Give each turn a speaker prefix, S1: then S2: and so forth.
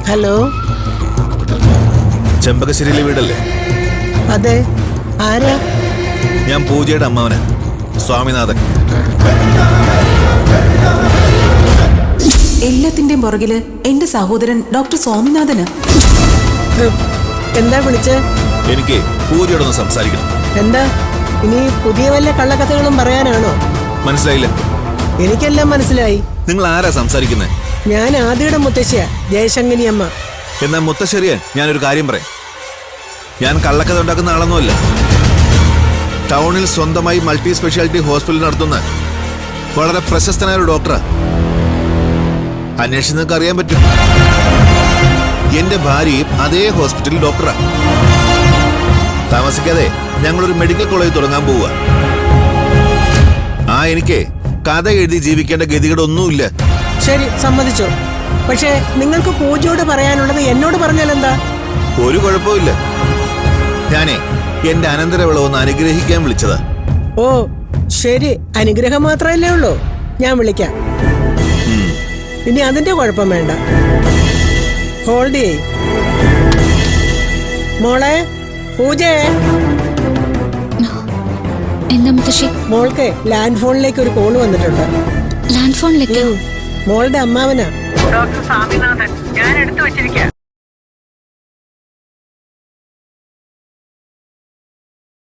S1: Hello,
S2: ചെമ്പകശ്ശേരിയിലെ വീടല്ലേ?
S1: അതെ, ആരാ?
S2: ഞാൻ പൂജയുടെ അമ്മാവന്, സ്വാമിനാഥൻ.
S3: എല്ലാത്തിന്റെയും പുറകില് എന്റെ സഹോദരൻ ഡോക്ടർ സ്വാമിനാഥന്.
S1: എന്താ വിളിച്ചേ?
S2: എനിക്ക് പൂജയോടൊന്ന് സംസാരിക്കണം.
S1: എന്താ ഇനി പുതിയ വല്ല കള്ളക്കഥകളും പറയാനാണോ?
S2: മനസ്സിലായില്ല?
S1: എനിക്കെല്ലാം മനസ്സിലായി.
S2: നിങ്ങൾ ആരാ സംസാരിക്കുന്നത്?
S1: ഞാൻ ആദിയുടെ മുത്തശ്ശിയ, ജയശങ്കരി അമ്മ.
S2: എന്നാ മുത്തശ്ശേരിയെ ഞാനൊരു കാര്യം പറയാം. ഞാൻ കള്ളക്കഥ ഉണ്ടാക്കുന്ന ആളൊന്നുമല്ല. ടൗണിൽ സ്വന്തമായി മൾട്ടി സ്പെഷ്യാലിറ്റി ഹോസ്പിറ്റൽ നടത്തുന്ന വളരെ പ്രശസ്തനായ ഒരു ഡോക്ടറാ. അന്വേഷിച്ച് നിങ്ങൾക്ക് അറിയാൻ പറ്റും. എന്റെ ഭാര്യയും അതേ ഹോസ്പിറ്റലിൽ ഡോക്ടറാ. താമസിക്കാതെ ഞങ്ങളൊരു മെഡിക്കൽ കോളേജ് തുടങ്ങാൻ പോവുക. എനിക്ക് കഥ എഴുതി ജീവിക്കേണ്ട ഗതികേടൊന്നുമില്ല.
S1: ശരി, സമ്മതിച്ചു. പക്ഷേ നിങ്ങൾക്ക് പൂജയോട് പറയാനുള്ളത് എന്നോട് പറഞ്ഞാൽ എന്താ?
S2: ഒരു കുഴപ്പമില്ല. ഞാനേ എന്റെ അനന്തരവളെ ഒന്ന് അനുഗ്രഹിക്കാൻ വിളിച്ചതാ.
S1: ഓ ശരി, അനുഗ്രഹം മാത്രമല്ലേ ഉള്ളൂ. ഞാൻ വിളിക്കാം. ഇനി അതിന്റെ കുഴപ്പം വേണ്ട. ഹോൾഡ് ചെയ്. മോളെ പൂജേ,
S4: എന്താ മുത്തശ്ശി?
S1: മോൾക്ക് ലാൻഡ് ഫോണിലേക്ക് ഒരു കോള് വന്നിട്ടുണ്ട്.
S4: ലാൻഡ് ഫോണിലേക്ക്?
S1: മോളുടെ അമ്മാവനാ, ഡോക്ടർ സ്വാമിനാഥൻ. ഞാൻ എടുത്തു വെച്ചിരിക്കാം.